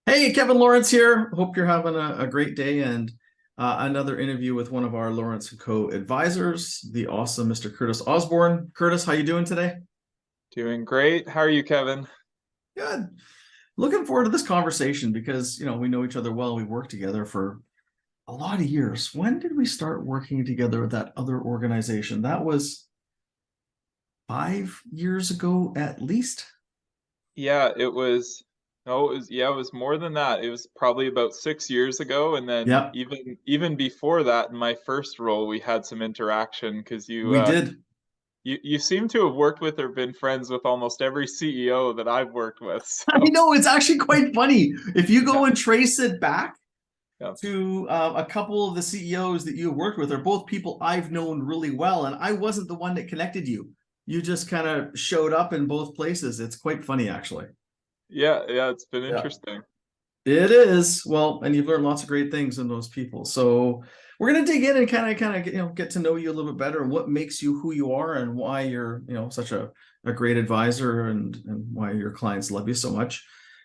Hey, Kevin Lawrence here. Hope you're having a great day and another interview with one of our Lawrence & Co. advisors, the awesome Mr. Curtis Osborne. Curtis, how you doing today? Doing great. How are you, Kevin? Good. Looking forward to this conversation because, we know each other well. We worked together for a lot of years. When did we start working together with that other organization? That was 5 years ago at least. Yeah, it was it was more than that. It was probably about 6 years ago, and then Yep, even before that, in my first role, we had some interaction because we did. you seem to have worked with or been friends with almost every CEO that I've worked with. I So know it's actually quite funny. If you yeah, go and trace it back, yeah, to a couple of the CEOs that you worked with are both people I've known really well, and I wasn't the one that connected you. You just kind of showed up in both places. It's quite funny, actually. yeah. It's been Yeah, interesting. it is. Well, and you've learned lots of great things in those people. So we're gonna dig in and kind of get to know you a little bit better and what makes you who you are and why you're such a great advisor and why your clients love you so much.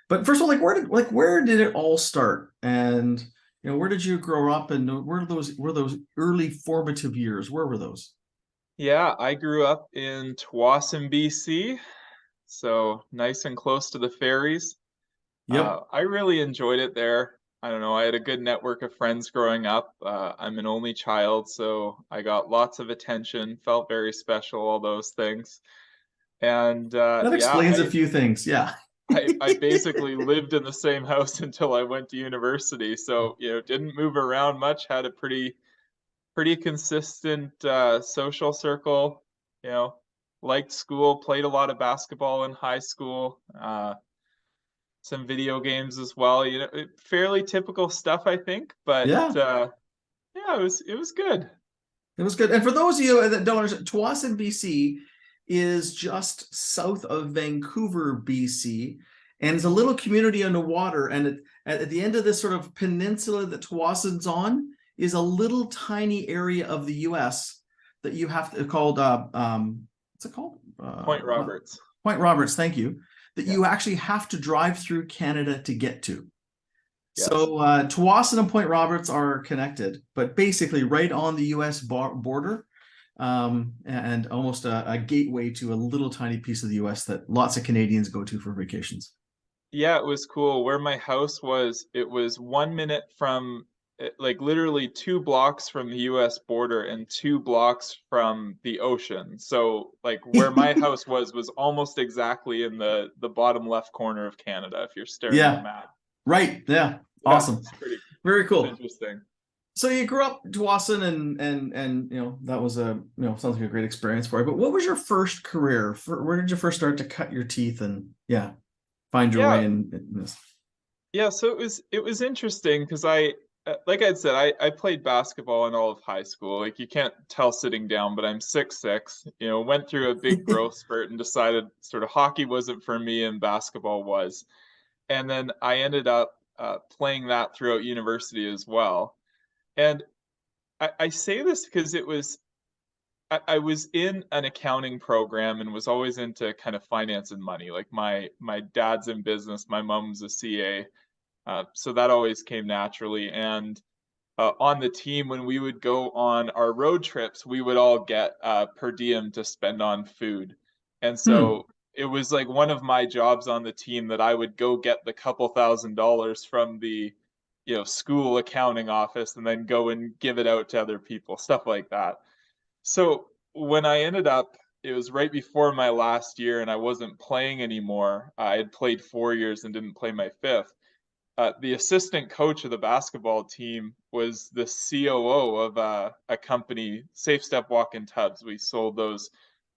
But first of all, where did it all start? And where did you grow up and where those early formative years? Where were those? Yeah, I grew up in Tsawwassen, BC, so nice and close to the ferries. Yep. I really enjoyed it there. I don't know, I had a good network of friends growing up. I'm an only child, so I got lots of attention, felt very special, all those things. And That yeah, explains a few things. Yeah. I basically lived in the same house until I went to university. So, didn't move around much, had a pretty consistent social circle, you know, liked school, played a lot of basketball in high school. Some video games as well. Fairly typical stuff, I think, but Yeah. yeah, it was good. It was good. And for those of you that don't understand, Tsawwassen, BC is just south of Vancouver, BC, and it's a little community on the water. And at the end of this sort of peninsula that Tsawwassen's on is a little tiny area of the US that you have to called what's it called? Point Roberts. Point Roberts, thank you. That Yeah. you actually have to drive through Canada to get to. Yes. So Tawasin and Point Roberts are connected, but basically right on the U.S. border, and almost a gateway to a little tiny piece of the U.S. that lots of Canadians go to for vacations. Yeah, it was cool. Where my house was, it was 1 minute from, like literally 2 blocks from the US border and 2 blocks from the ocean. So like where my house was almost exactly in the bottom left corner of Canada if you're staring at a Yeah, map. right. Yeah, Yeah, awesome. it's Very it's cool. interesting. So you grew up in Tawasin, and that was sounds like a great experience for you. But what was your first career? Where did you first start to cut your teeth and find your Yeah, way in this? yeah, so it was interesting because like I'd said, I played basketball in all of high school. Like you can't tell sitting down, but I'm 6'6", went through a big growth spurt and decided sort of hockey wasn't for me and basketball was. And then I ended up playing that throughout university as well. And I say this because I was in an accounting program and was always into kind of finance and money. Like my dad's in business, my mom's a CA. So that always came naturally. And on the team, when we would go on our road trips, we would all get per diem to spend on food. And Hmm. so it was like one of my jobs on the team that I would go get the couple $1,000s from the, school accounting office and then go and give it out to other people, stuff like that. So when I ended up, it was right before my last year and I wasn't playing anymore. I had played 4 years and didn't play my fifth. The assistant coach of the basketball team was the COO of a company, Safe Step Walk-in Tubs. We sold those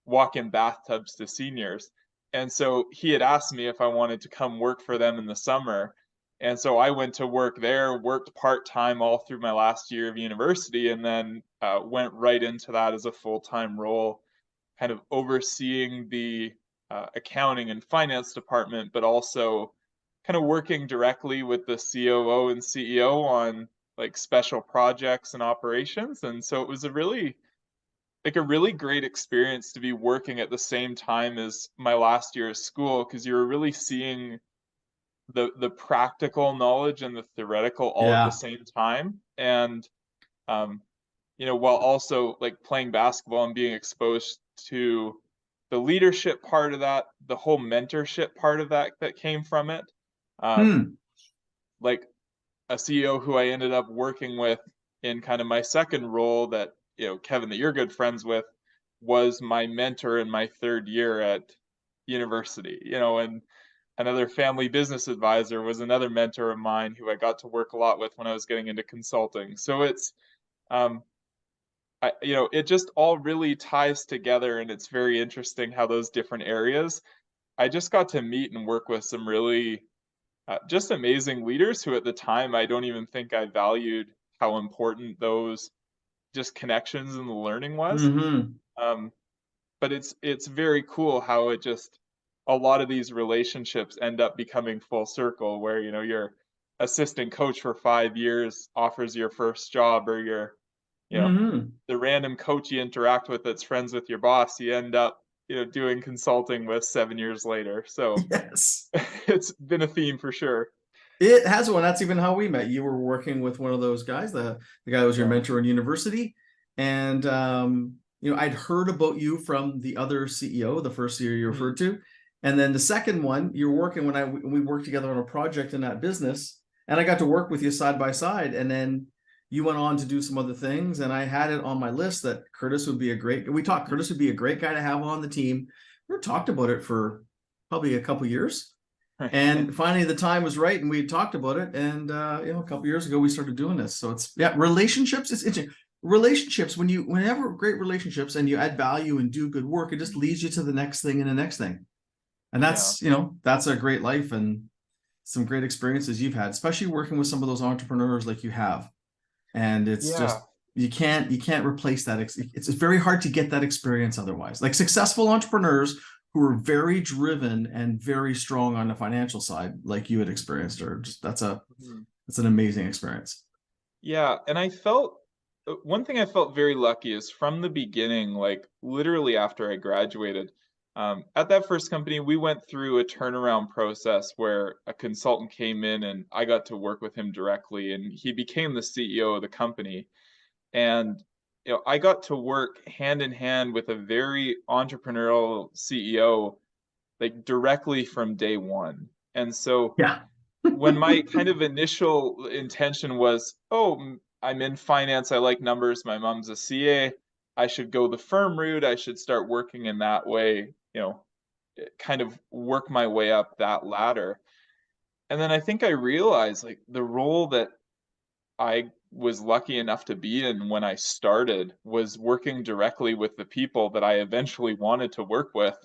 walk-in bathtubs to seniors. And so he had asked me if I wanted to come work for them in the summer. And so I went to work there, worked part-time all through my last year of university, and then went right into that as a full-time role, kind of overseeing the accounting and finance department, but also kind of working directly with the COO and CEO on like special projects and operations. And so it was a really great experience to be working at the same time as my last year of school because you were really seeing the practical knowledge and the theoretical all at the Yeah. same time. And um, while also like playing basketball and being exposed to the leadership part of that, the whole mentorship part of that came from it. Um, Hmm. like a CEO who I ended up working with in kind of my second role that, Kevin, that you're good friends with, was my mentor in my third year at university, and another family business advisor was another mentor of mine who I got to work a lot with when I was getting into consulting. So it's, um, it just all really ties together, and it's very interesting how those different areas. I just got to meet and work with some really just amazing leaders who, at the time, I don't even think I valued how important those just connections and the learning was. Hmm. Um, but it's very cool how it just a lot of these relationships end up becoming full circle, where your assistant coach for 5 years offers your first job, or your you know Hmm. the random coach you interact with that's friends with your boss, you end up doing consulting with 7 years later. So Yes. it's been a theme for sure. It has one. That's even how we met. You were working with one of those guys, the guy who was your Yeah. mentor in university. And I'd heard about you from the other CEO, the first CEO you Mhm. referred to. And then the second one, you're working when we worked together on a project in that business. And I got to work with you side by side. And then you went on to do some other things. And I had it on my list that Kurtis would be a great, we talked, Kurtis would be a great guy to have on the team. We talked about it for probably a couple years. And finally, the time was right, and we had talked about it. And a couple years ago, we started doing this. So it's relationships. It's interesting. Relationships. Whenever great relationships, and you add value and do good work, it just leads you to the next thing and the next thing. And Yeah. that's a great life and some great experiences you've had, especially working with some of those entrepreneurs like you have. And it's Yeah. just you can't replace that. It's very hard to get that experience otherwise. Like successful entrepreneurs who are very driven and very strong on the financial side, like you had experienced, or just Mhm. that's an amazing experience. Yeah, and I felt one thing I felt very lucky is from the beginning, like literally after I graduated, at that first company, we went through a turnaround process where a consultant came in and I got to work with him directly, and he became the CEO of the company. And I got to work hand in hand with a very entrepreneurial CEO, like directly from day one. And so Yeah. when my kind of initial intention was, oh, I'm in finance, I like numbers, my mom's a CA, I should go the firm route, I should start working in that way, kind of work my way up that ladder. And then I think I realized like the role that I was lucky enough to be in when I started was working directly with the people that I eventually wanted to work with,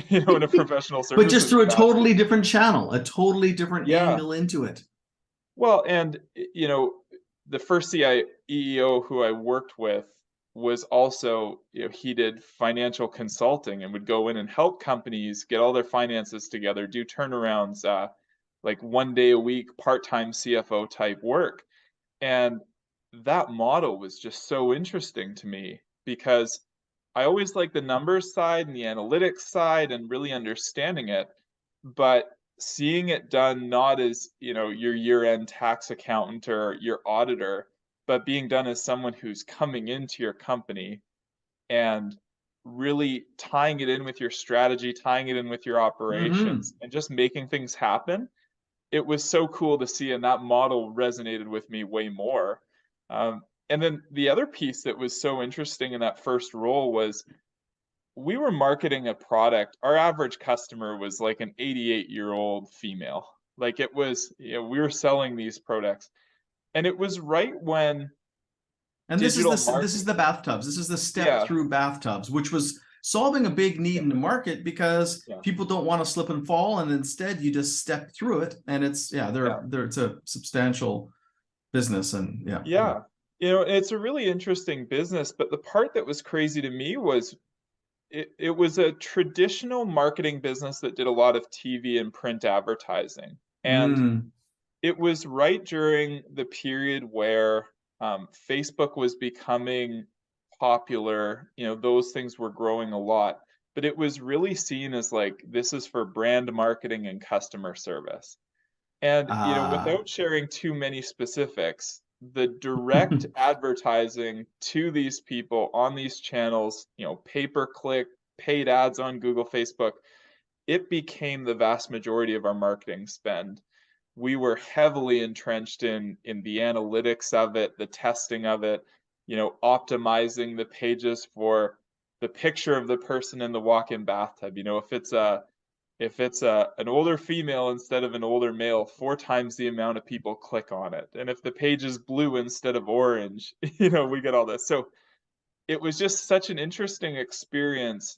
in a professional But just services through a capacity. totally different channel, a totally different Yeah. angle into it. Well, and the first CEO who I worked with was also, he did financial consulting and would go in and help companies get all their finances together, do turnarounds, like 1 day a week, part-time CFO type work. And that model was just so interesting to me because I always like the numbers side and the analytics side and really understanding it, but seeing it done not as, your year-end tax accountant or your auditor, but being done as someone who's coming into your company and really tying it in with your strategy, tying it in with your Hmm. operations, and just making things happen. It was so cool to see, and that model resonated with me way more. And then the other piece that was so interesting in that first role was we were marketing a product. Our average customer was like an 88-year-old female. Like it was, we were selling these products. And it was right when And digital this is market, the bathtubs. This is the step yeah, through bathtubs, which was solving a big need yeah, in the market because yeah, people don't want to slip and fall, and instead you just step through it, and yeah, it's a substantial business, and yeah. yeah. It's a really interesting business, but the part that was crazy to me was it was a traditional marketing business that did a lot of TV and print advertising. And Mm, it was right during the period where Facebook was becoming popular. Those things were growing a lot, but it was really seen as like this is for brand marketing and customer service. And, Ah, without sharing too many specifics, the direct advertising to these people on these channels, pay per click, paid ads on Google, Facebook, it became the vast majority of our marketing spend. We were heavily entrenched in the analytics of it, the testing of it, optimizing the pages for the picture of the person in the walk-in bathtub. If it's an older female instead of an older male, 4 times the amount of people click on it. And if the page is blue instead of orange, we get all this. So it was just such an interesting experience.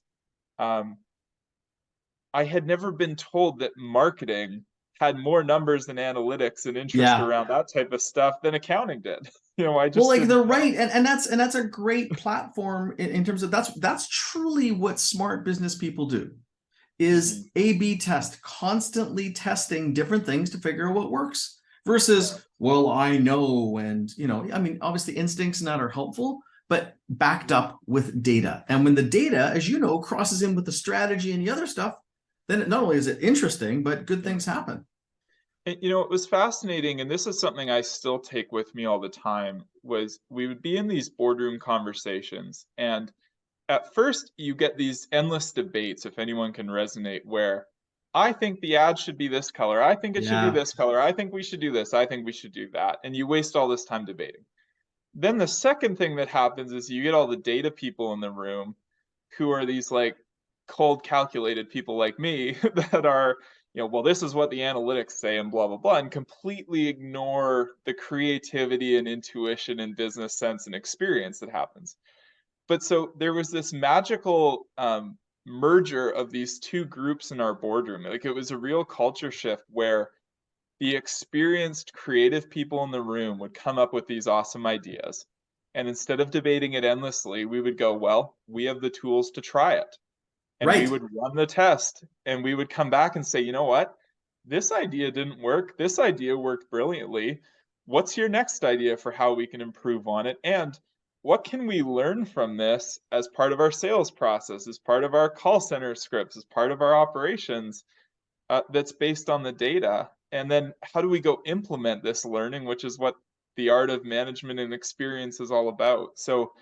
Um, I had never been told that marketing had more numbers and analytics and interest yeah. around that type of stuff than accounting did. I Well, just like didn't they're know. right, and that's a great platform in terms of that's truly what smart business people do Hmm. is A/B test, constantly testing different things to figure out what works Yeah. versus, well, I know, and I mean, obviously instincts and that are helpful, but backed up with data. And when the data, as you know, crosses in with the strategy and the other stuff, then not only is it interesting, but good things happen. And, it was fascinating, and this is something I still take with me all the time, was we would be in these boardroom conversations, and at first you get these endless debates, if anyone can resonate, where I think the ad should be this color, I think it should be Yeah. this color, I think we should do this, I think we should do that, and you waste all this time debating. Then the second thing that happens is you get all the data people in the room who are these like cold calculated people like me that are, well, this is what the analytics say and blah blah blah, and completely ignore the creativity and intuition and business sense and experience that happens. But so there was this magical merger of these two groups in our boardroom. Like it was a real culture shift where the experienced creative people in the room would come up with these awesome ideas. And instead of debating it endlessly, we would go, well, we have the tools to try it. And we Right. would run the test and we would come back and say, you know what? This idea didn't work. This idea worked brilliantly. What's your next idea for how we can improve on it? And what can we learn from this as part of our sales process, as part of our call center scripts, as part of our operations? That's based on the data. And then how do we go implement this learning, which is what the art of management and experience is all about. So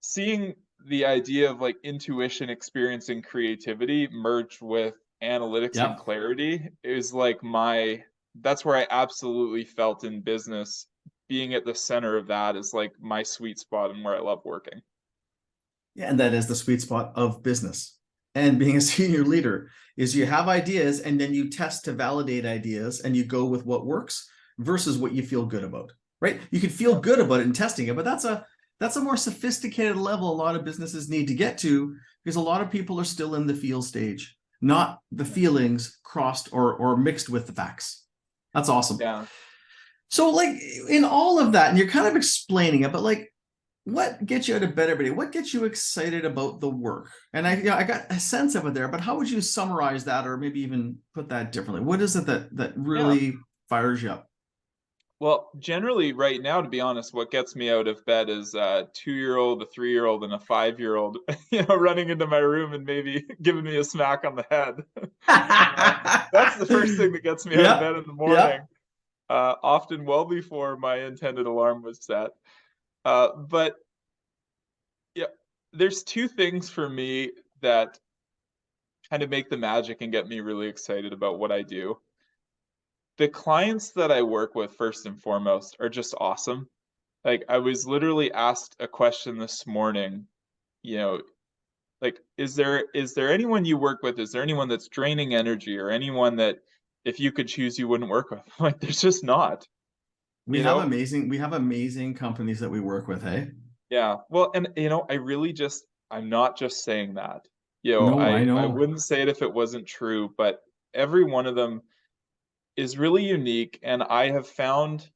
seeing the idea of like intuition, experience, and creativity merged with analytics and Yep. clarity is like that's where I absolutely felt in business. Being at the center of that is like my sweet spot and where I love working. Yeah, and that is the sweet spot of business. And being a senior leader is you have ideas and then you test to validate ideas and you go with what works versus what you feel good about. Right? You can feel Yeah. good about it and testing it, but that's a more sophisticated level a lot of businesses need to get to because a lot of people are still in the feel stage, not the feelings crossed or mixed with the facts. That's awesome. Yeah. So like in all of that, and you're kind of explaining it, but like what gets you out of bed every day? What gets you excited about the work? And I got a sense of it there, but how would you summarize that, or maybe even put that differently? What is it that Yeah. really fires you up? Well, generally, right now, to be honest, what gets me out of bed is a 2-year-old, a 3-year-old, and a 5-year-old, running into my room and maybe giving me a smack on the head. That's the first thing that gets me out of Yep, bed in the yep, morning, often well before my intended alarm was set. But yeah, there's two things for me that kind of make the magic and get me really excited about what I do. The clients that I work with, first and foremost, are just awesome. Like, I was literally asked a question this morning, you know, like, is there anyone you work with? Is there anyone that's draining energy or anyone that if you could choose you wouldn't work with? Like, there's just not, you know? we have amazing companies that we work with. Hey, Yeah. Well, and I'm not just saying that. no, I I know. wouldn't say it if it wasn't true, but every one of them is really unique. And I have found,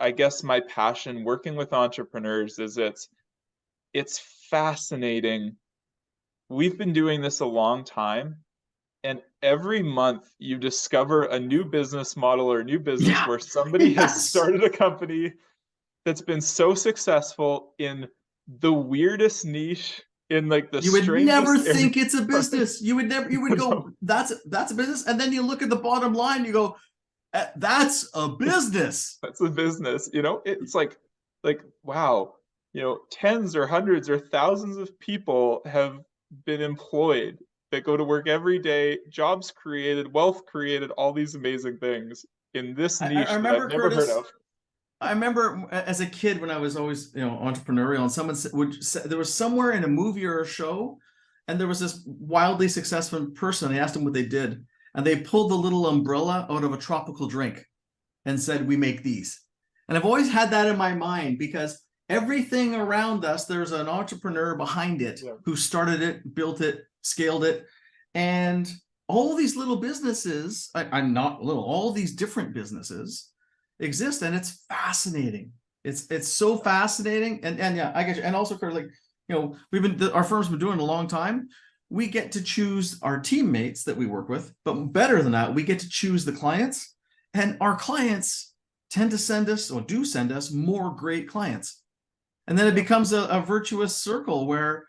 I guess, my passion working with entrepreneurs is it's fascinating. We've been doing this a long time, and every month you discover a new business model or a new business Yeah, where somebody has yes. started a company that's been so successful in the weirdest niche, in like the You would never strangest area. think it's a business. You would never. You would go, No. that's a business, and then you look at the bottom line. You go, That's a business. That's a business, you know? It's like wow, you know, tens or hundreds or thousands of people have been employed that go to work every day, jobs created, wealth created, all these amazing things in this I niche that I've remember, never heard Curtis. of. I remember as a kid when I was always, entrepreneurial, and someone would say, there was somewhere in a movie or a show, and there was this wildly successful person. I asked them what they did, and they pulled the little umbrella out of a tropical drink and said, "We make these." And I've always had that in my mind because everything around us, there's an entrepreneur behind it Yeah. who started it, built it, scaled it, and all these little businesses. I'm not little. All these different businesses exist, and it's fascinating. It's so fascinating, and yeah, I get you. And also, Kurt, like, we've been our firm's been doing it a long time. We get to choose our teammates that we work with, but better than that, we get to choose the clients, and our clients tend to send us, or do send us, more great clients. And then it becomes a virtuous circle where,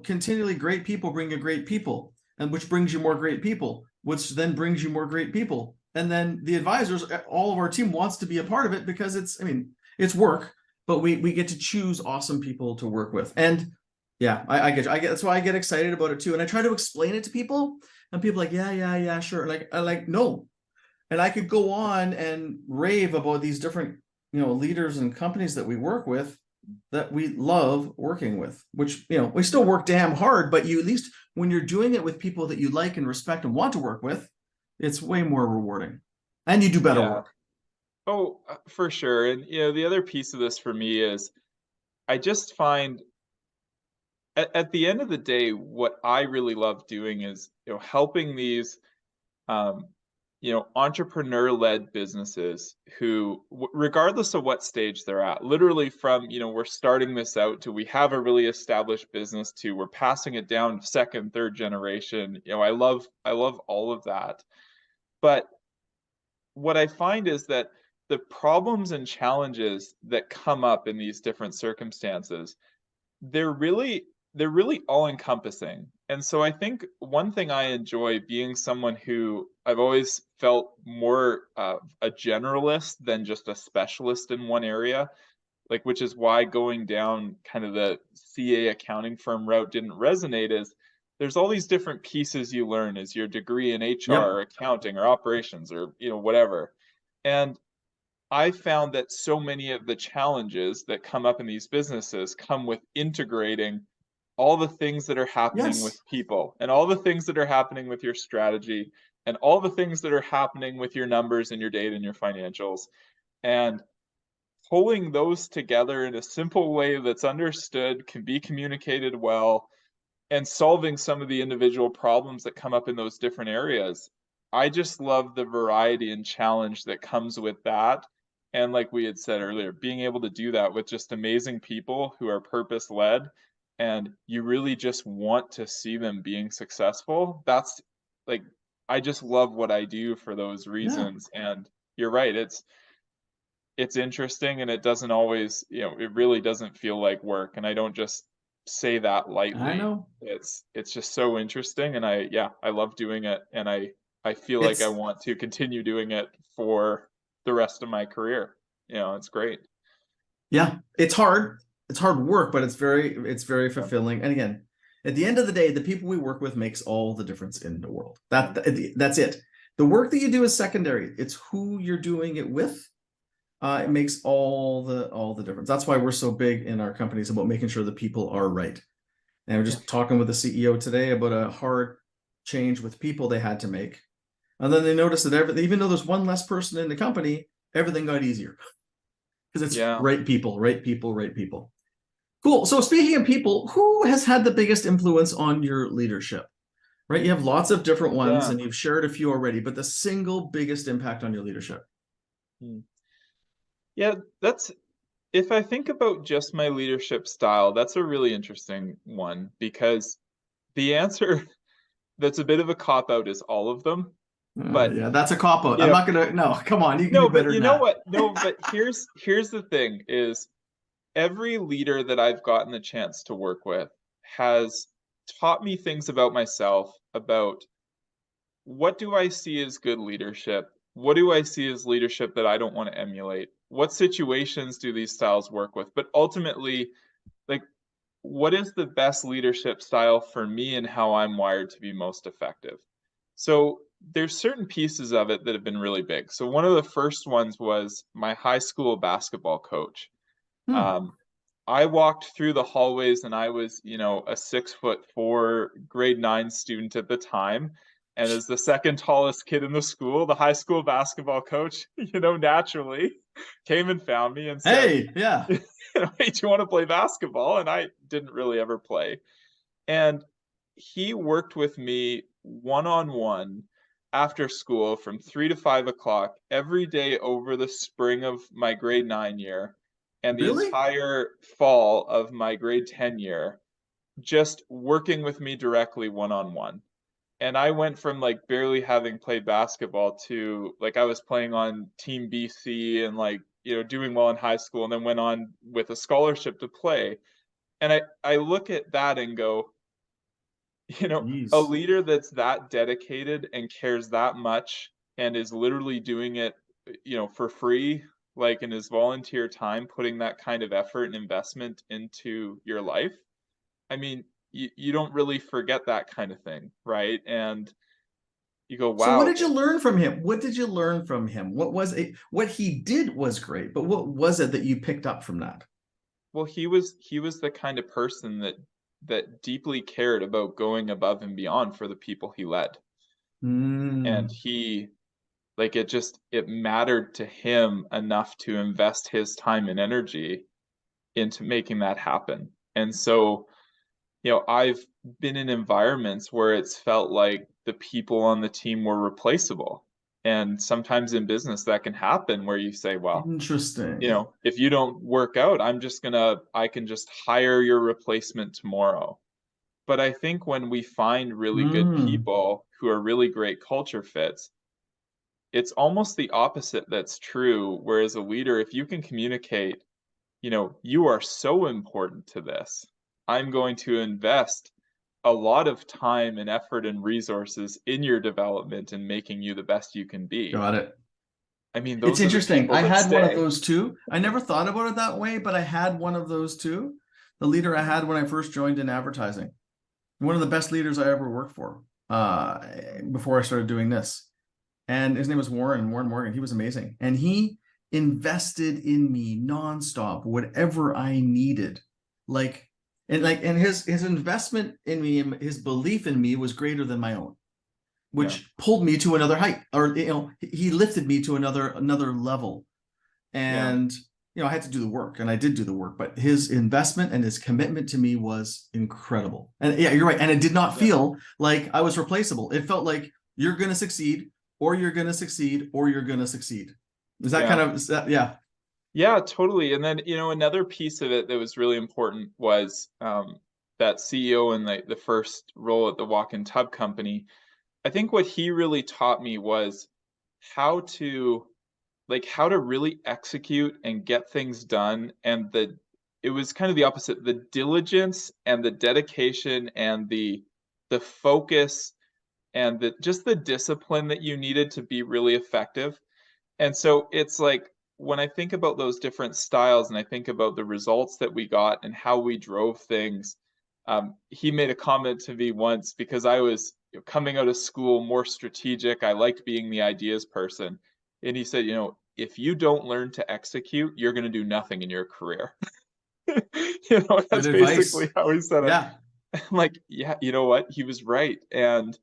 continually great people bring you great people, and which brings you more great people, which then brings you more great people. And then the advisors, all of our team wants to be a part of it because it's work, but we get to choose awesome people to work with. And yeah, I get you. That's why I get excited about it too. And I try to explain it to people, and people are like, yeah, sure. Like, I like, no. And I could go on and rave about these different, leaders and companies that we work with that we love working with, which, we still work damn hard, but you, at least when you're doing it with people that you like and respect and want to work with, it's way more rewarding, and you do better Yeah. work. Oh, for sure. And you know, the other piece of this for me is I just find at the end of the day, what I really love doing is, you know, helping these um, you know, entrepreneur-led businesses who, regardless of what stage they're at, literally from, you know, we're starting this out to we have a really established business to we're passing it down second, third generation. You know, I love all of that. But what I find is that the problems and challenges that come up in these different circumstances, they're really they're really all encompassing. And so I think one thing I enjoy being someone who I've always felt more a generalist than just a specialist in one area, like which is why going down kind of the CA accounting firm route didn't resonate is there's all these different pieces you learn as your degree in HR Yep. or accounting or operations or you know whatever. And I found that so many of the challenges that come up in these businesses come with integrating all the things that are happening with Yes. people and all the things that are happening with your strategy and all the things that are happening with your numbers and your data and your financials and pulling those together in a simple way that's understood, can be communicated well, and solving some of the individual problems that come up in those different areas. I just love the variety and challenge that comes with that. And like we had said earlier, being able to do that with just amazing people who are purpose led and you really just want to see them being successful. That's like, I just love what I do for those Yeah, reasons. And you're right, it's interesting and it doesn't always, you know, it really doesn't feel like work. And I don't just say that I lightly. know. It's just so interesting and yeah, I love doing it and I feel like I It's want to continue doing it for the rest of my career. You know, it's great. Yeah, it's hard. It's hard work, but it's very Yeah. fulfilling. And again, at the end of the day, the people we work with makes all the difference in the world. That's it. The work that you do is secondary. It's who you're doing it with. It makes all the difference. That's why we're so big in our companies about making sure the people are right. And we're Yeah. just talking with the CEO today about a hard change with people they had to make. And then they noticed that even though there's one less person in the company, everything got easier because it's Yeah. right people, right people, right people. Cool. So speaking of people, who has had the biggest influence on your leadership? Right? You have lots of different ones Yeah. and you've shared a few already, but the single biggest impact on your leadership. Hmm. Yeah, that's if I think about just my leadership style, that's a really interesting one because the answer that's a bit of a cop out is all of them. But Yeah, that's a cop out. you I'm know, not gonna. No, come on, you can do no, but better you than know that. what? No, but here's the thing is every leader that I've gotten the chance to work with has taught me things about myself, about what do I see as good leadership? what do I see as leadership that I don't want to emulate? What situations do these styles work with? But ultimately, like, what is the best leadership style for me and how I'm wired to be most effective? So there's certain pieces of it that have been really big. So one of the first ones was my high school basketball coach. Hmm. Um, I walked through the hallways and I was, a 6'4" grade 9 student at the time. And as the second tallest kid in the school, the high school basketball coach, naturally came and found me and said, Hey, yeah. hey, do you want to play basketball? And I didn't really ever play. And he worked with me one on one after school from 3 to 5 o'clock every day over the spring of my grade 9 year and the Really? entire fall of my grade 10 year, just working with me directly one on one. And I went from like barely having played basketball to like I was playing on Team BC and like, doing well in high school and then went on with a scholarship to play. And I look at that and go, a Jeez. leader that's that dedicated and cares that much and is literally doing it, for free, like in his volunteer time, putting that kind of effort and investment into your life. I mean, you don't really forget that kind of thing, right? And you go, So what wow. did you learn from him? What did you learn from him? What was it? What he did was great, but what was it that you picked up from that? Well, he was the kind of person that deeply cared about going above and beyond for the people he led. And Mm, he like it mattered to him enough to invest his time and energy into making that happen. And so, I've been in environments where it's felt like the people on the team were replaceable. And sometimes in business that can happen where you say, well, interesting. if you don't work out, I can just hire your replacement tomorrow. But I think when we find really good Mm, people who are really great culture fits, it's almost the opposite that's true. Whereas a leader, if you can communicate, you are so important to this, I'm going to invest a lot of time and effort and resources in your development and making you the best you can be. got it. I mean, It's those are the interesting. people I that had one of stay. those too. I never thought about it that way, but I had one of those too. The leader I had when I first joined in advertising. One of the best leaders I ever worked for before I started doing this. And his name was Warren Morgan. He was amazing. And he invested in me nonstop, whatever I needed. Like, and his investment in me, his belief in me was greater than my own, Yeah, which pulled me to another height, or he lifted me to another level. yeah, And I had to do the work, and I did do the work, but his investment and his commitment to me was incredible. And yeah, you're right. And it did not yeah, feel like I was replaceable. It felt like you're going to succeed, or you're going to succeed, or you're going to succeed. Is that yeah. kind of, is that, yeah. Yeah, totally. And then, another piece of it that was really important was that CEO in the first role at the walk-in tub company. I think what he really taught me was how to how to really execute and get things done. And it was kind of the opposite, the diligence and the dedication and the focus and just the discipline that you needed to be really effective. And so it's like when I think about those different styles and I think about the results that we got and how we drove things, he made a comment to me once because I was coming out of school more strategic. I liked being the ideas person. And he said, if you don't learn to execute, you're going to do nothing in your career. Good That's advice. basically how he said it. Yeah. I'm like, yeah, you know what? He was right. And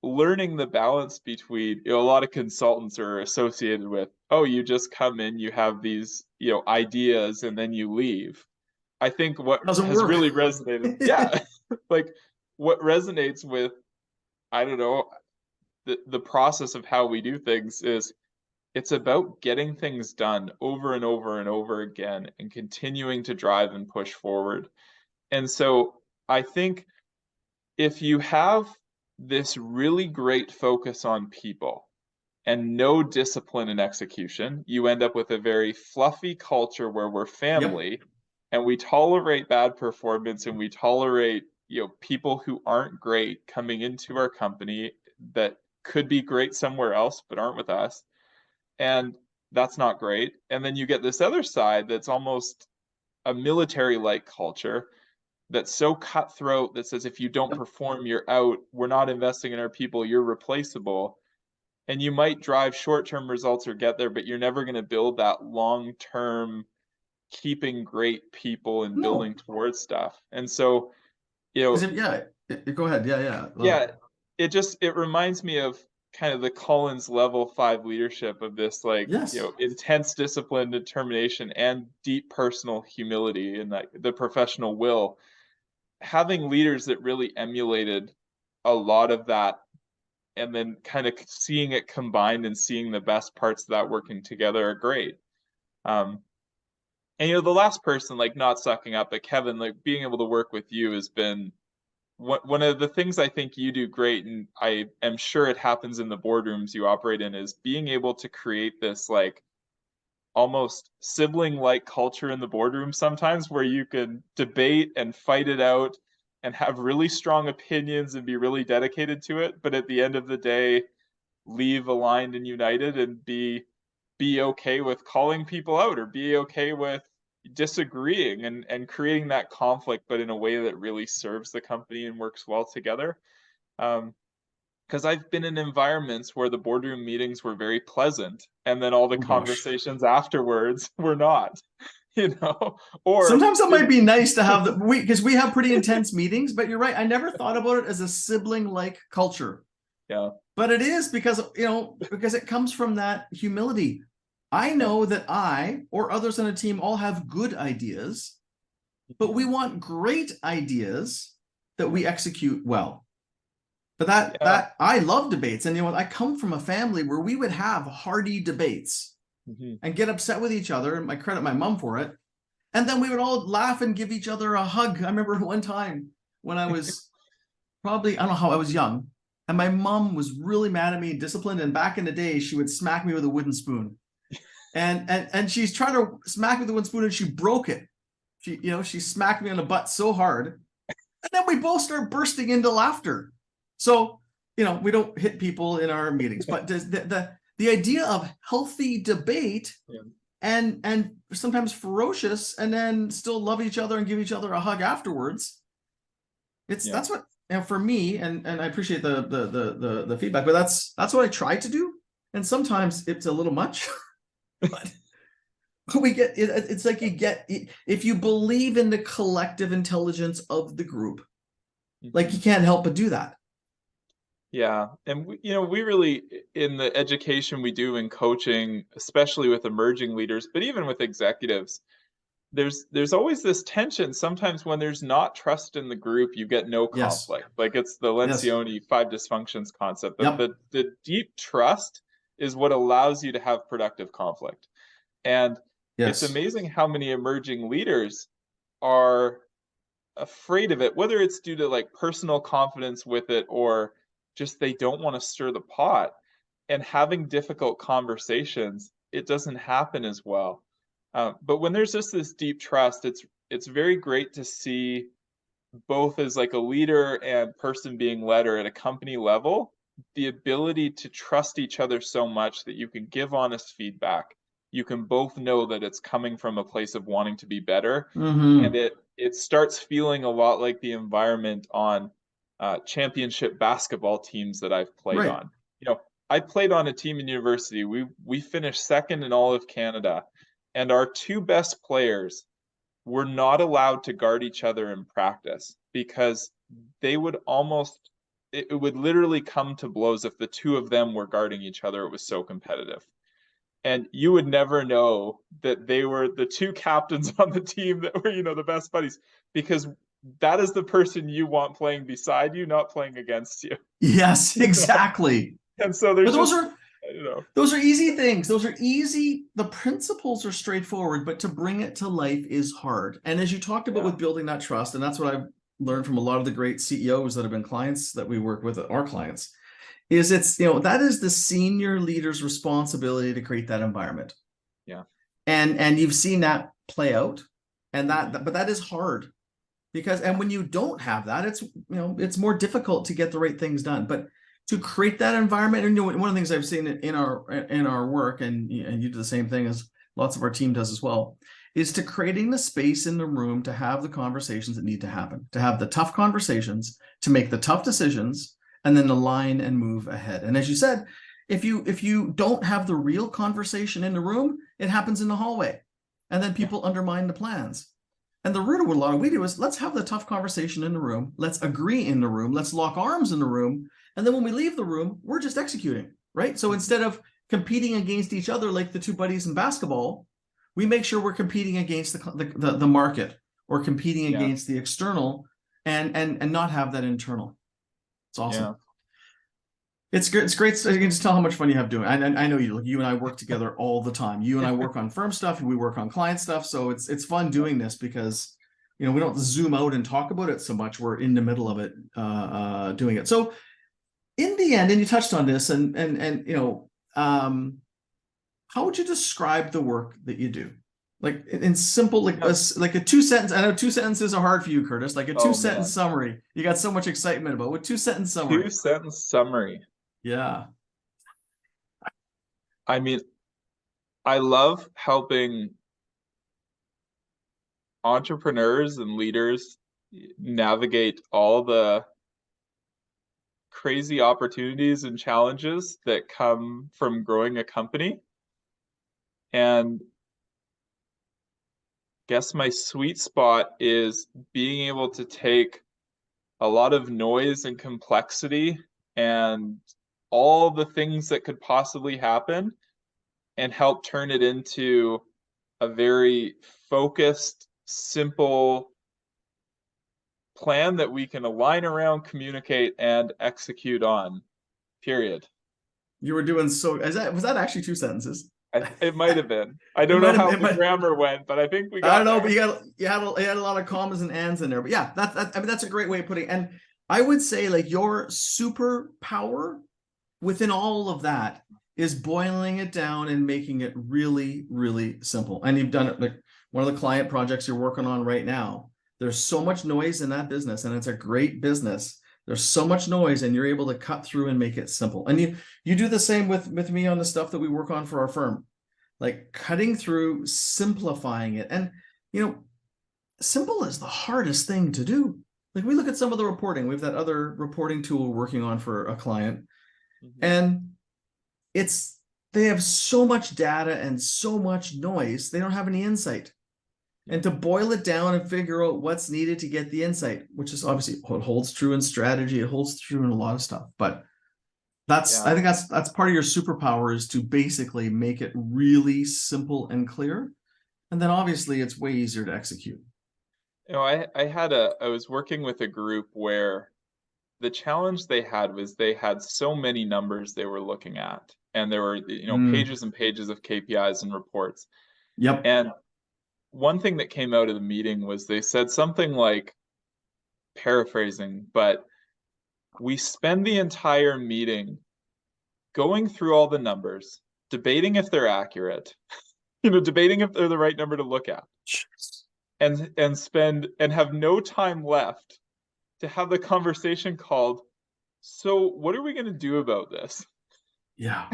learning the balance between, a lot of consultants are associated with, oh, you just come in, you have these, ideas, and then you leave. I think what Doesn't has work. really resonated, yeah, like what resonates with, I don't know, the process of how we do things is it's about getting things done over and over and over again and continuing to drive and push forward. And so I think if you have this really great focus on people and no discipline and execution, you end up with a very fluffy culture where we're Yep. family and we tolerate bad performance and we tolerate, people who aren't great coming into our company that could be great somewhere else, but aren't with us. And that's not great. And then you get this other side that's almost a military-like culture that's so cutthroat that says if you don't Yep. perform, you're out. We're not investing in our people. You're replaceable. And you might drive short-term results or get there, but you're never going to build that long-term keeping great people and building No, towards stuff. And so, yeah, go ahead. Yeah, love yeah, it. it reminds me of kind of the Collins level 5 leadership of this, like, Yes. intense discipline, determination, and deep personal humility, and like the professional will. Having leaders that really emulated a lot of that, and then kind of seeing it combined and seeing the best parts of that working together are great. Um, and the last person, like, not sucking up, but Kevin, like, being able to work with you has been one of the things I think you do great, and I am sure it happens in the boardrooms you operate in, is being able to create this, like, almost sibling-like culture in the boardroom sometimes, where you can debate and fight it out and have really strong opinions and be really dedicated to it, but at the end of the day, leave aligned and united, and be okay with calling people out, or be okay with disagreeing, and creating that conflict, but in a way that really serves the company and works well together. Because I've been in environments where the boardroom meetings were very pleasant, and then all the Oh gosh. conversations afterwards were not, you know, or Sometimes it might didn't. be nice to have because we have pretty intense meetings, but you're right. I never thought about it as a sibling-like culture. Yeah, But it is because it comes from that humility. I yeah, know that I or others on a team all have good ideas, but we want great ideas that we execute well. But yeah. that I love debates, and I come from a family where we would have hearty debates Mhm. and get upset with each other, and I credit my mom for it. And then we would all laugh and give each other a hug. I remember one time when I was probably, I don't know how, I was young, and my mom was really mad at me, disciplined. And back in the day, she would smack me with a wooden spoon. And she's trying to smack me with a wooden spoon, and she broke it. She smacked me on the butt so hard. And then we both start bursting into laughter. So, we don't hit people in our meetings, but does the idea of healthy debate Yeah, and sometimes ferocious, and then still love each other and give each other a hug afterwards. yeah, That's what, for me, and I appreciate the feedback, but that's what I try to do. And sometimes it's a little much, but we get it's like you get, if you believe in the collective intelligence of the group, like, you mhm. can't help but do that. Yeah, and we really, in the education we do in coaching, especially with emerging leaders, but even with executives, there's always this tension. Sometimes when there's not trust in the group, you get no Yes. conflict. Like, it's the Yes. Lencioni 5 dysfunctions concept, that Yep. the deep trust is what allows you to have productive conflict. And it's Yes. amazing how many emerging leaders are afraid of it, whether it's due to, like, personal confidence with it, or just they don't want to stir the pot. And having difficult conversations, it doesn't happen as well. But when there's just this deep trust, it's very great to see, both as like a leader and person being led, or at a company level, the ability to trust each other so much that you can give honest feedback. You can both know that it's coming from a place of wanting to be better, and Mm-hmm. it starts feeling a lot like the environment on championship basketball teams that I've played Right. on. I played on a team in university. We finished second in all of Canada, and our two best players were not allowed to guard each other in practice, because they would almost, it would literally come to blows if the two of them were guarding each other. It was so competitive. And you would never know that they were the two captains on the team that were, the best buddies, because that is the person you want playing beside you, not playing against you. Yes, exactly. And so But there's just, I don't know. those are easy things. Those are easy. The principles are straightforward, but to bring it to life is hard. And as you talked about Yeah. with building that trust, and that's what I've learned from a lot of the great CEOs that have been clients that we work with, our clients, is that is the senior leader's responsibility to create that environment. Yeah. And you've seen that play out, and Mhm. but that is hard, because, and when you don't have that, it's more difficult to get the right things done. But to create that environment. And one of the things I've seen in our work, and you do the same thing as lots of our team does as well, is to creating the space in the room to have the conversations that need to happen, to have the tough conversations, to make the tough decisions, and then align and move ahead. And as you said, if you don't have the real conversation in the room, it happens in the hallway, and then people undermine the plans. And the root of what a lot of we do is let's have the tough conversation in the room, let's agree in the room, let's lock arms in the room, and then when we leave the room, we're just executing, right? So instead of competing against each other like the two buddies in basketball, we make sure we're competing against the market or competing Yeah. against the external, and not have that internal. It's awesome. Yeah. It's great. It's great. You can just tell how much fun you have doing. I know you and I work together all the time. You and I work on firm stuff, and we work on client stuff. So it's fun doing this because we don't zoom out and talk about it so much. We're in the middle of it, doing it. So in the end, and you touched on this, how would you describe the work that you do? Like in simple, like a 2 sentence. I know 2 sentences are hard for you, Kurtis. Like a 2 sentence summary. You got so much excitement about with 2 sentence summary. 2 sentence summary. Yeah. I mean, I love helping entrepreneurs and leaders navigate all the crazy opportunities and challenges that come from growing a company. And guess my sweet spot is being able to take a lot of noise and complexity and all the things that could possibly happen and help turn it into a very focused, simple plan that we can align around, communicate, and execute on, period. You were doing so. Was that actually 2 sentences? It might have been. I don't know how the grammar went, but I think we got I don't know, there. but you had a lot of commas and ands in there. But yeah, I mean, that's a great way of putting it. And I would say like your superpower within all of that is boiling it down and making it really, really simple. And you've done it. Like one of the client projects you're working on right now, there's so much noise in that business, and it's a great business. There's so much noise, and you're able to cut through and make it simple. And you do the same with me on the stuff that we work on for our firm, like cutting through, simplifying it. And simple is the hardest thing to do. Like we look at some of the reporting. We have that other reporting tool we're working on for a client, and they have so much data and so much noise, they don't have any insight. And to boil it down and figure out what's needed to get the insight, which is obviously what holds true in strategy, it holds true in a lot of stuff. But I think that's part of your superpower, is to basically make it really simple and clear. And then obviously it's way easier to execute. I was working with a group where the challenge they had was they had so many numbers they were looking at, and there were pages and pages of KPIs and reports. Yep. And one thing that came out of the meeting was they said something like, paraphrasing, but we spend the entire meeting going through all the numbers, debating if they're accurate, debating if they're the right number to look at, and have no time left to have the conversation called, so what are we going to do about this? Yeah.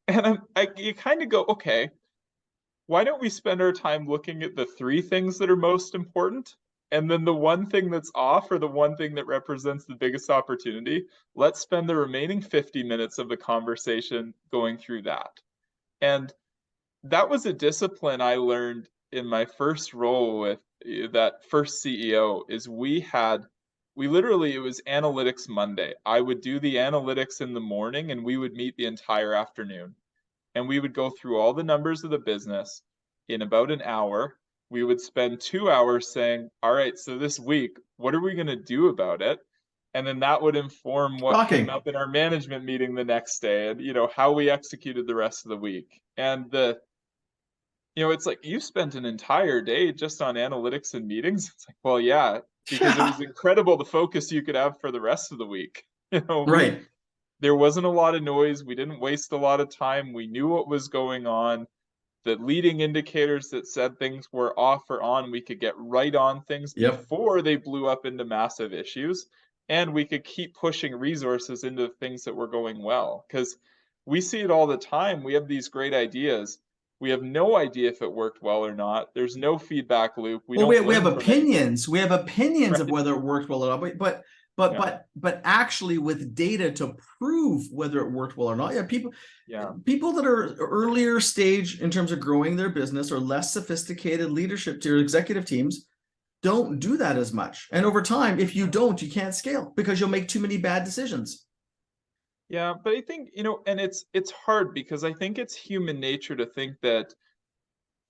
And you kind of go, okay, why don't we spend our time looking at the 3 things that are most important, and then the one thing that's off, or the one thing that represents the biggest opportunity, let's spend the remaining 50 minutes of the conversation going through that. And that was a discipline I learned in my first role with that first CEO. Is it was Analytics Monday. I would do the analytics in the morning, and we would meet the entire afternoon. And we would go through all the numbers of the business in about an hour. We would spend 2 hours saying, all right, so this week, what are we going to do about it? And then that would inform what came up in our management meeting the next day, and how we executed the rest of the week. And it's like, you spent an entire day just on analytics and meetings. It's like, well, yeah, because it was incredible the focus you could have for the rest of the week. Right. There wasn't a lot of noise. We didn't waste a lot of time. We knew what was going on. The leading indicators that said things were off or on, we could get right on things before they blew up into massive issues. and we could keep pushing resources into things that were going well. Because we see it all the time. We have these great ideas. We have no idea if it worked well or not. There's no feedback loop. We Well, don't we have learn from anything. opinions. We have opinions of Right. whether it worked well or not, Yeah. but actually with data to prove whether it worked well or not. Yeah, Yeah. people that are earlier stage in terms of growing their business or less sophisticated leadership to executive teams don't do that as much. And over time, if you don't, you can't scale because you'll make too many bad decisions. Yeah, but I think, and it's hard because I think it's human nature to think that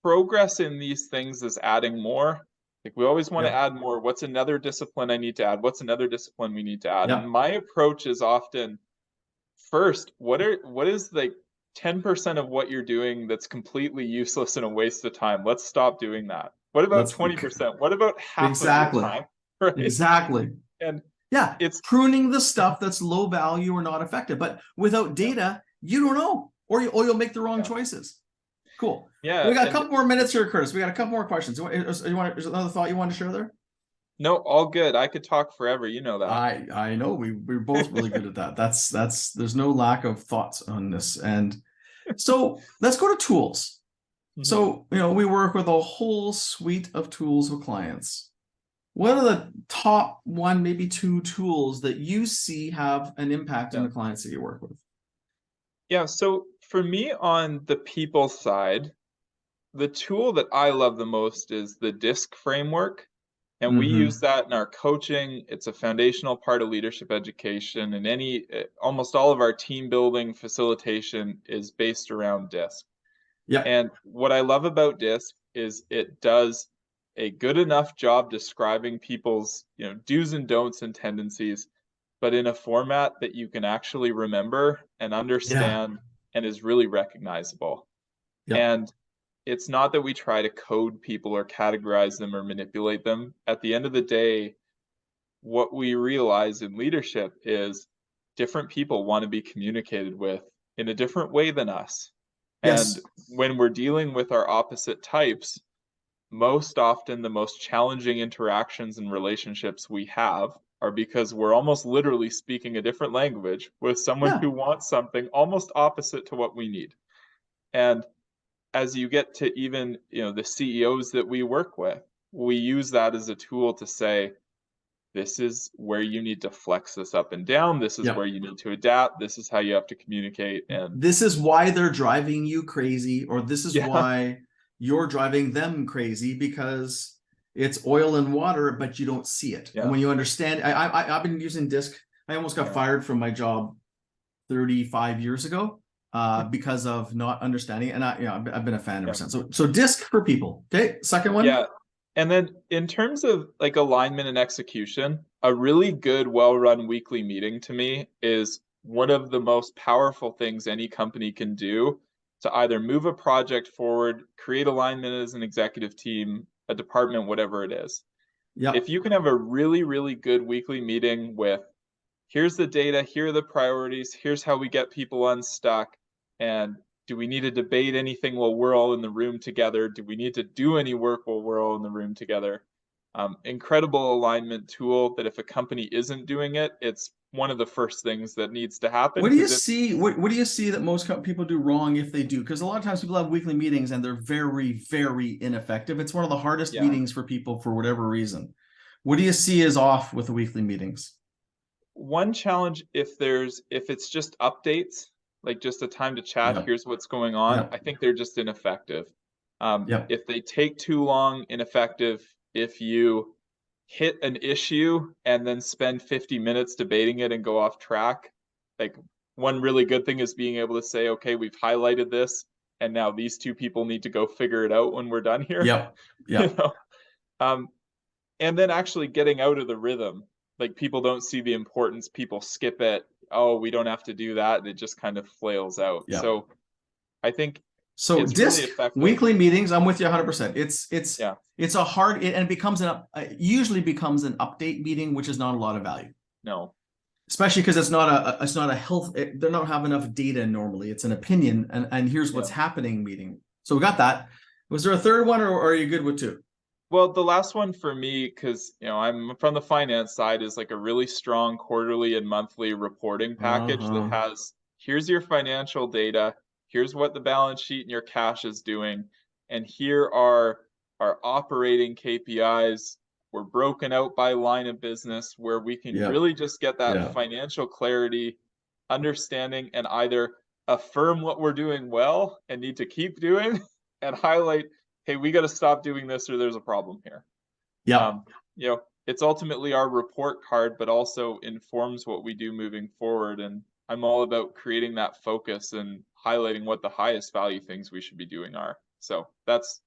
progress in these things is adding more. Like we always want to Yeah, add more. What's another discipline I need to add? What's another discipline we need to add? And yeah, my approach is often first, what is like 10% of what you're doing that's completely useless and a waste of time? Let's stop doing that. What about let's 20%? What about half of your exactly, time? Right? exactly. And Yeah, it's pruning the stuff that's low value or not effective. But without yeah, data, you don't know, or you'll make the wrong yeah, choices. Cool. yeah. We got a And couple more minutes here, Curtis. We got a couple more questions. Is another thought you want to share there? no, all good. I could talk forever. You know that. I know we're both really good at that. That's there's no lack of thoughts on this. And so let's go to tools. Mhm. So, we work with a whole suite of tools with clients. What are the top one, maybe two tools that you see have an impact on Yeah. the clients that you work with? Yeah, so for me on the people side, the tool that I love the most is the DISC framework. And we use Mm-hmm. that in our coaching. It's a foundational part of leadership education, and almost all of our team building facilitation is based around DISC. Yep. And what I love about DISC is it does a good enough job describing people's, do's and don'ts and tendencies, but in a format that you can actually remember and Yeah. understand and is really recognizable. Yep. And it's not that we try to code people or categorize them or manipulate them. At the end of the day, what we realize in leadership is different people want to be communicated with in a different way than us. And Yes. when we're dealing with our opposite types, most often the most challenging interactions and relationships we have are because we're almost literally speaking a different language with someone Yeah. who wants something almost opposite to what we need. And as you get to even, the CEOs that we work with, we use that as a tool to say, this is where you need to flex this up and down. This is Yeah. where you need to adapt. This is how you have to communicate. And This is why they're driving you crazy, or this is yeah, why you're driving them crazy because it's oil and water, but you don't see it. And yeah, when you understand, I've been using DISC. I almost got yeah, fired from my job 35 years ago because of not understanding it. And I've been a fan ever yeah, since. So DISC for people. Okay. Second one. yeah. And then in terms of like alignment and execution, a really good, well-run weekly meeting to me is one of the most powerful things any company can do to either move a project forward, create alignment as an executive team, a department, whatever it is. Yep. If you can have a really, really good weekly meeting with here's the data, here are the priorities, here's how we get people unstuck, and do we need to debate anything while we're all in the room together? Do we need to do any work while we're all in the room together? Incredible alignment tool that if a company isn't doing it, it's one of the first things that needs to happen What do you because it's see? What do you see that most people do wrong if they do? Because a lot of times people have weekly meetings and they're very, very ineffective. It's one of the hardest yeah. meetings for people for whatever reason. What do you see is off with the weekly meetings? One challenge if it's just updates, like just a time to chat, Yep. here's what's going on, Yep. I think they're just ineffective. Yep. If they take too long, ineffective. If you hit an issue and then spend 50 minutes debating it and go off track, like one really good thing is being able to say, okay, we've highlighted this, and now these two people need to go figure it out when we're done here. Yep. You Yep. know? Um, and then actually getting out of the rhythm. Like people don't see the importance, people skip it. Oh, we don't have to do that. And it just kind of flails out. Yep. So I think So it's really DISC effective. weekly meetings, I'm with you 100%. It's Yeah, it's a hard and it becomes usually becomes an update meeting, which is not a lot of value, no. especially because it's not a health. They don't have enough data normally. It's an opinion, and here's what's Yeah. happening meeting. So we got that. Was there a third one, or are you good with two? Well, the last one for me, because I'm from the finance side, is like a really strong quarterly and monthly reporting package that Uh-huh. has, here's your financial data, here's what the balance sheet and your cash is doing, and here are our operating KPIs. We're broken out by line of business where we can Yep. really just get that Yeah. financial clarity, understanding, and either affirm what we're doing well and need to keep doing and highlight, hey, we got to stop doing this or there's a problem here. Yep. Um, it's ultimately our report card, but also informs what we do moving forward. And I'm all about creating that focus and highlighting what the highest value things we should be doing are. So that's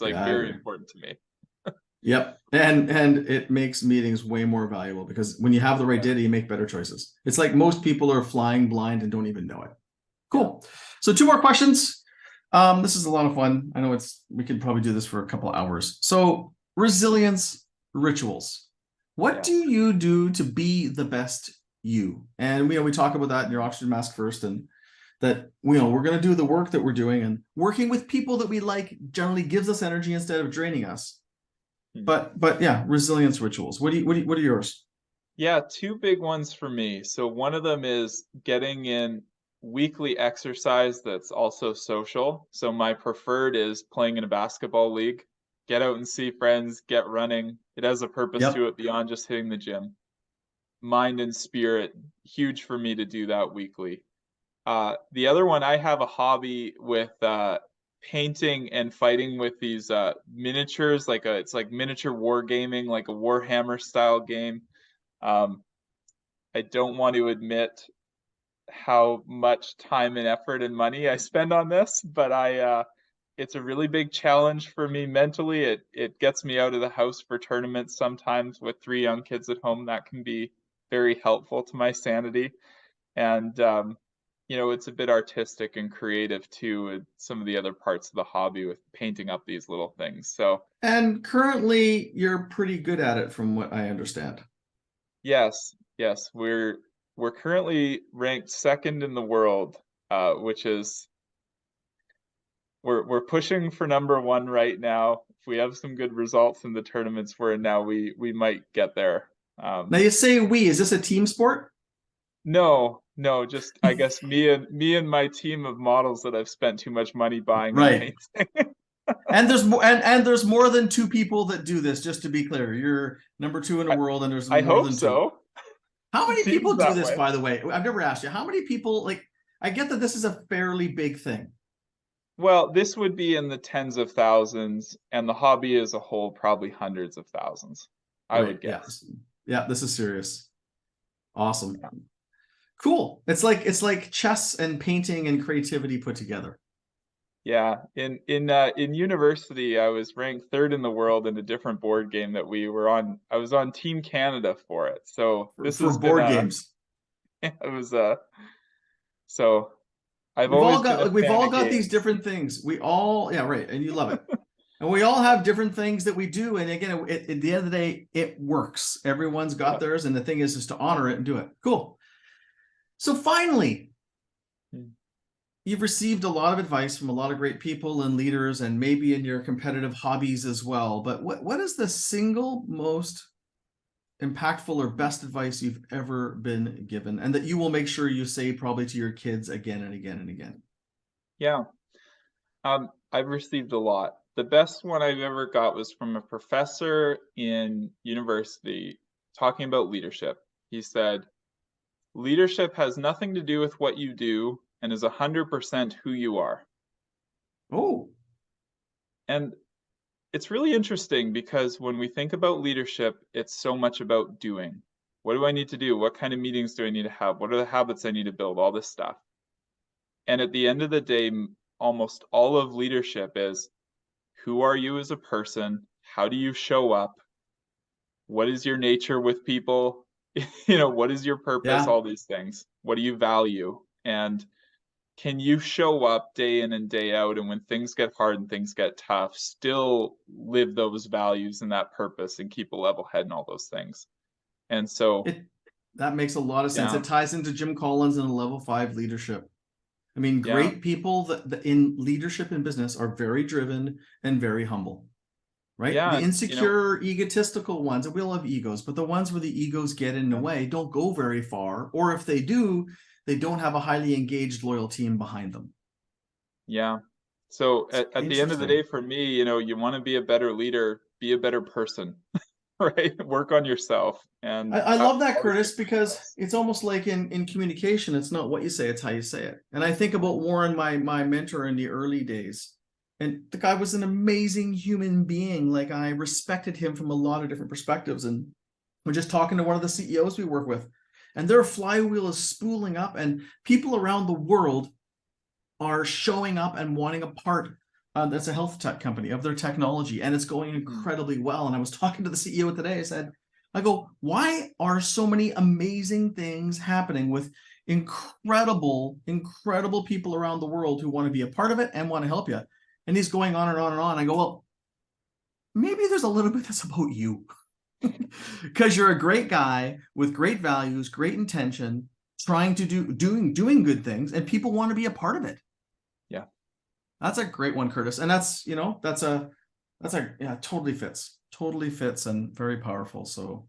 like Yeah, I very agree. important to me. Yep. And it makes meetings way more valuable because when you have the right Yeah. data, you make better choices. It's like most people are flying blind and don't even know it. Yeah. Cool. So two more questions. This is a lot of fun. I know we could probably do this for a couple of hours. So resilience rituals. What Yeah. do you do to be the best you? And we talk about that in your oxygen mask first, and that we're going to do the work that we're doing, and working with people that we like generally gives us energy instead of draining us. Hmm. But yeah, resilience rituals. What are yours? Yeah, two big ones for me. So one of them is getting in weekly exercise that's also social. So my preferred is playing in a basketball league. Get out and see friends, get running. It has a purpose to Yep. it beyond just hitting the gym. Mind and spirit, huge for me to do that weekly. The other one, I have a hobby with painting and fighting with these miniatures, it's like miniature wargaming, like a Warhammer style game. Um, I don't want to admit how much time and effort and money I spend on this, but it's a really big challenge for me mentally. It gets me out of the house for tournaments sometimes with 3 young kids at home. That can be very helpful to my sanity. And it's a bit artistic and creative too, with some of the other parts of the hobby with painting up these little things. So And currently, you're pretty good at it, from what I understand. yes, yes, we're currently ranked second in the world, which is we're pushing for number one right now. If we have some good results in the tournaments we're in now, we might get there. Now you say we. Is this a team sport? No, no, just I guess me and my team of models that I've spent too much money buying and Right. painting. And there's more than two people that do this, just to be clear. You're number two in the I, world, and there's I more hope than two. so. How It many seems people do that this, way. by the way? I've never asked you. How many people, like, I get that this is a fairly big thing. Well, this would be in the tens of thousands, and the hobby as a whole probably hundreds of thousands, I Right. would Yeah. guess. Yeah, this is serious. Awesome. Cool. It's like chess and painting and creativity put together. Yeah, in university, I was ranked third in the world in a different board game that we were on. I was on Team Canada for it. So this For has been board games. it was so I've We've all always got been a like we've fan all of got these games. different things. We all, yeah, right, and you love it. And we all have different things that we do. And again, at the end of the day, it works. Everyone's got Yeah. theirs, and the thing is to honor it and do it. Cool. So finally, Hmm. you've received a lot of advice from a lot of great people and leaders, and maybe in your competitive hobbies as well. But what is the single most impactful or best advice you've ever been given, and that you will make sure you say probably to your kids again and again and again? Yeah. I've received a lot. The best one I've ever got was from a professor in university talking about leadership. He said, leadership has nothing to do with what you do and is 100% who you are. Oh, And it's really interesting because when we think about leadership, it's so much about doing. What do I need to do? What kind of meetings do I need to have? What are the habits I need to build? All this stuff. And at the end of the day, almost all of leadership is, who are you as a person? How do you show up? What is your nature with people? What is your purpose? yeah. All these things. What do you value? And can you show up day in and day out, and when things get hard and things get tough, still live those values and that purpose and keep a level head and all those things? And so, It That makes a lot of sense. yeah, It ties into Jim Collins and a level 5 leadership. I mean, yeah, great people that in leadership in business are very driven and very humble. right? Yeah, The and insecure, egotistical ones, and we all have egos, but the ones where the egos get in the way don't go very far. Or if they do, they don't have a highly engaged, loyal team behind them. yeah. So It's at the end of the interesting. day, for me, you want to be a better leader, be a better person, right? Work on yourself and I have love that, always Curtis, take because success. it's almost like in communication, it's not what you say, it's how you say it. And I think about Warren, my mentor in the early days. And the guy was an amazing human being. Like I respected him from a lot of different perspectives. And we're just talking to one of the CEOs we work with, and their flywheel is spooling up, and people around the world are showing up and wanting a part. That's a health tech company of their technology, and it's going Mhm. incredibly well. And I was talking to the CEO today. I go, why are so many amazing things happening with incredible, incredible people around the world who want to be a part of it and want to help you? And he's going on and on and on. I go, well, maybe there's a little bit that's about you. Because you're a great guy with great values, great intention, trying to doing good things, and people want to be a part of it. Yeah. That's a great one, Curtis. And that's a yeah, totally fits and very powerful. So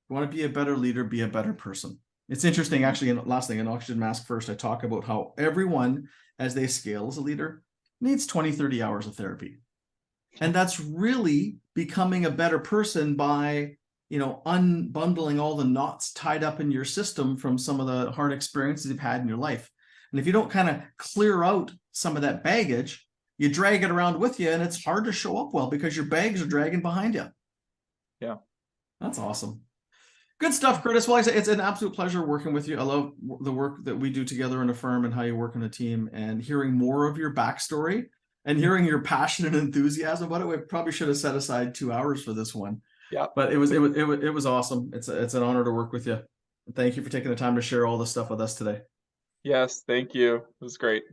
you want to be a better leader, be a better person. It's interesting, Mhm. actually. And last thing, in Oxygen Mask First, I talk about how everyone, as they scale as a leader, needs 20, 30 hours of therapy. And that's really becoming a better person by, unbundling all the knots tied up in your system from some of the hard experiences you've had in your life. And if you don't kind of clear out some of that baggage, you drag it around with you, and it's hard to show up well because your bags are dragging behind you. Yeah. That's awesome. Good stuff, Curtis. Well, I say it's an absolute pleasure working with you. I love the work that we do together in a firm and how you work in a team, and hearing more of your backstory and hearing your passion and enthusiasm about it. We probably should have set aside 2 hours for this one, Yeah. but it was awesome. It's an honor to work with you. Thank you for taking the time to share all this stuff with us today. Yes, thank you. It was great.